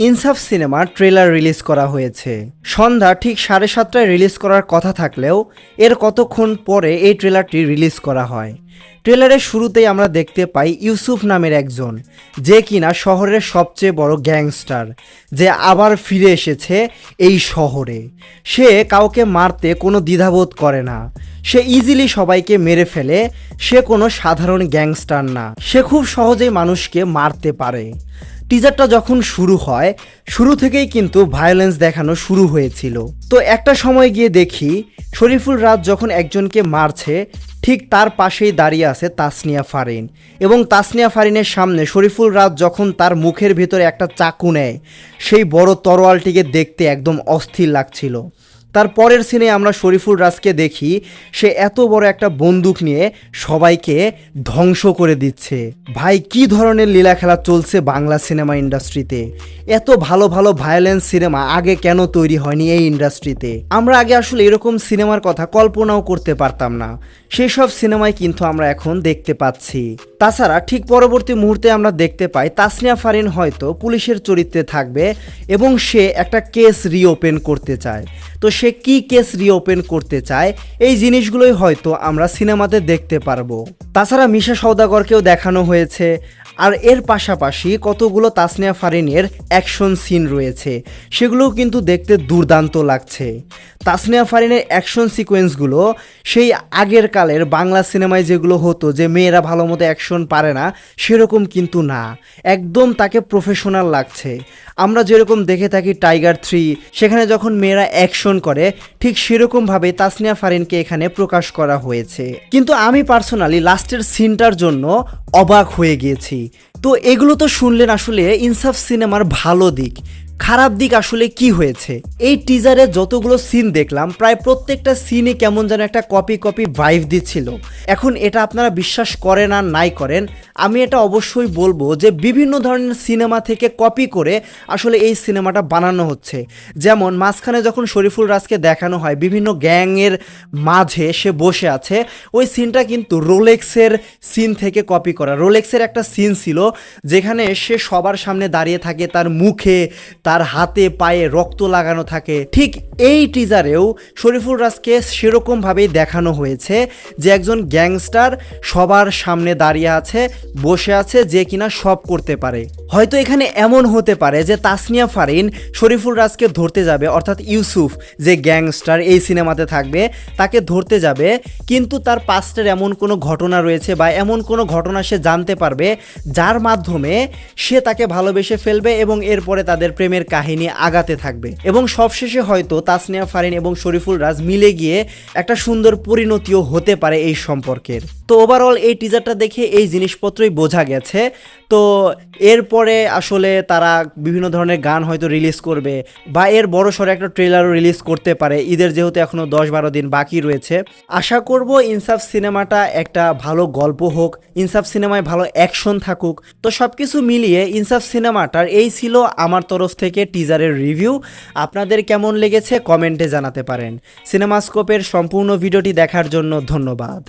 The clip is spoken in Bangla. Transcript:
ইনসাফ সিনেমার ট্রেলার রিলিজ করা হয়েছে। সন্ধ্যা ঠিক 7:30টায় রিলিজ করার কথা থাকলেও এর কতক্ষণ পরে এই ট্রেলারটি রিলিজ করা হয়। ট্রেলারের শুরুতেই আমরা দেখতে পাই ইউসুফ নামের একজন, যে কিনা শহরের সবচেয়ে বড় গ্যাংস্টার, যে আবার ফিরে এসেছে এই শহরে। সে কাউকে মারতে কোনো দ্বিধাবোধ করে না, সে ইজিলি সবাইকে মেরে ফেলে। সে কোনো সাধারণ গ্যাংস্টার না, সে খুব সহজেই মানুষকে মারতে পারে। টিজারটা যখন শুরু হয়, শুরু থেকেই কিন্তু ভায়োলেন্স দেখানো শুরু হয়েছিল। তো একটা সময় গিয়ে দেখি শরীফুল রাজ যখন একজনকে মারছে, ঠিক তার পাশেই দাঁড়িয়ে আছে তাসনিয়া ফারিন, এবং তাসনিয়া ফারিনের সামনে শরীফুল রাজ যখন তার মুখের ভিতরে একটা চাকু নেয়, সেই বড় তরোয়ালটিকে দেখতে একদম অস্থির লাগছিল। তার পরের সিনে আমরা শরীফুল রাজকে দেখি সে এত বড় একটা বন্দুক নিয়ে সবাইকে ধ্বংস করে দিচ্ছে। ভাই, কি ধরনের লীলা খেলা চলছে বাংলা সিনেমা ইন্ডাস্ট্রিতে! এত ভালো ভালো ভায়োলেন্স সিনেমা আগে কেন তৈরি হয়নি এই ইন্ডাস্ট্রিতে? আমরা আগে আসলে এরকম সিনেমার কথা কল্পনাও করতে পারতাম না, সেই সব সিনেমায় কিন্তু আমরা এখন দেখতে পাচ্ছি। তাছাড়া ঠিক পরবর্তী মুহূর্তে আমরা দেখতে পাই তাসনিয়া ফারিন হয়তো পুলিশের চরিত্রে থাকবে এবং সে একটা কেস রিওপেন করতে চায়। তো সে কি কেস রিওপেন করতে চায়, এই জিনিসগুলোই হয়তো আমরা সিনেমাতে দেখতে পারবো। তাছাড়া মিশা সওদাগরকেও দেখানো হয়েছে, আর এর পাশাপাশি কতগুলো তাসনিয়া ফারিনের অ্যাকশন সিন রয়েছে, সেগুলোও কিন্তু দেখতে দুর্দান্ত লাগছে। তাসনিয়া ফারিনের অ্যাকশন সিকোয়েন্সগুলো সেই আগের কালের বাংলা সিনেমায় যেগুলো হতো যে মেয়েরা ভালো মতো অ্যাকশন পারে না, সেরকম কিন্তু না, একদম তাকে প্রফেশনাল লাগছে। আমরা যেরকম দেখে থাকি টাইগার 3, সেখানে যখন মেয়েরা অ্যাকশন করে, ঠিক সেরকমভাবে তাসনিয়া ফারিনকে এখানে প্রকাশ করা হয়েছে। কিন্তু আমি পার্সোনালি লাস্টের সিনটার জন্য অবাক হয়ে গিয়েছি। তো এগুলো তো শুনলেন আসলে ইনসাফ সিনেমার ভালো দিক। খারাপ দিক আসলে কি হয়েছে? এই টিজারে যতগুলো সিন দেখলাম, প্রায় প্রত্যেকটা সিনে কেমন যেন একটা কপি ভাইব দিচ্ছিল। এখন এটা আপনারা বিশ্বাস করেন আর নাই করেন, আমি এটা অবশ্যই বলবো যে বিভিন্ন ধরনের সিনেমা থেকে কপি করে আসলে এই সিনেমাটা বানানো হচ্ছে। যেমন মাঝখানে যখন শরীফুল রাজকে দেখানো হয় বিভিন্ন গ্যাংয়ের মাঝে সে বসে আছে, ওই সিনটা কিন্তু রোলেক্সের সিন থেকে কপি করা। রোলেক্সের একটা সিন ছিল যেখানে সে সবার সামনে দাঁড়িয়ে থাকে, তার মুখে, তার হাতে পায়ে রক্ত লাগানো থাকে। ঠিক এই টিজারেও শরীফুল রাজকে সেরকমভাবেই দেখানো হয়েছে যে একজন গ্যাংস্টার সবার সামনে দাঁড়িয়ে আছে, বসে আছে, যে কিনা সব করতে পারে। হয়তো এখানে এমন হতে পারে যে তাসনিয়া ফারিন শরীফুল রাজকে ধরতে যাবে, অর্থাৎ ইউসুফ যে গ্যাংস্টার এই সিনেমাতে থাকবে তাকে ধরতে যাবে, কিন্তু তার পাস্টের এমন কোনো ঘটনা রয়েছে বা এমন কোনো ঘটনা সে জানতে পারবে যার মাধ্যমে সে তাকে ভালোবেসে ফেলবে এবং এরপরে তাদের প্রেমের কাহিনী আগাতে থাকবে, এবং সবশেষে হয়তো তাসনিয়া ফারিন এবং শরীফুল রাজ মিলে গিয়ে একটা সুন্দর পরিণতিও হতে পারে এই সম্পর্কের। তো ওভারঅল এই টিজারটা দেখে এই জিনিসপত্রই বোঝা গেছে। তো এরপরে আসলে তারা বিভিন্ন ধরনের গান হয়তো রিলিজ করবে বা এর বড় সড়ো একটা ট্রেলারও রিলিজ করতে পারে, ঈদের যেহেতু এখনও 10-12 দিন বাকি রয়েছে। আশা করব ইনসাফ সিনেমাটা একটা ভালো গল্প হোক, ইনসাফ সিনেমায় ভালো অ্যাকশন থাকুক। তো সব কিছু মিলিয়ে ইনসাফ সিনেমাটার এই ছিল আমার তরফ থেকে টিজারের রিভিউ। আপনাদের কেমন লেগেছে কমেন্টে জানাতে পারেন। সিনেমাস্কোপের সম্পূর্ণ ভিডিওটি দেখার জন্য ধন্যবাদ।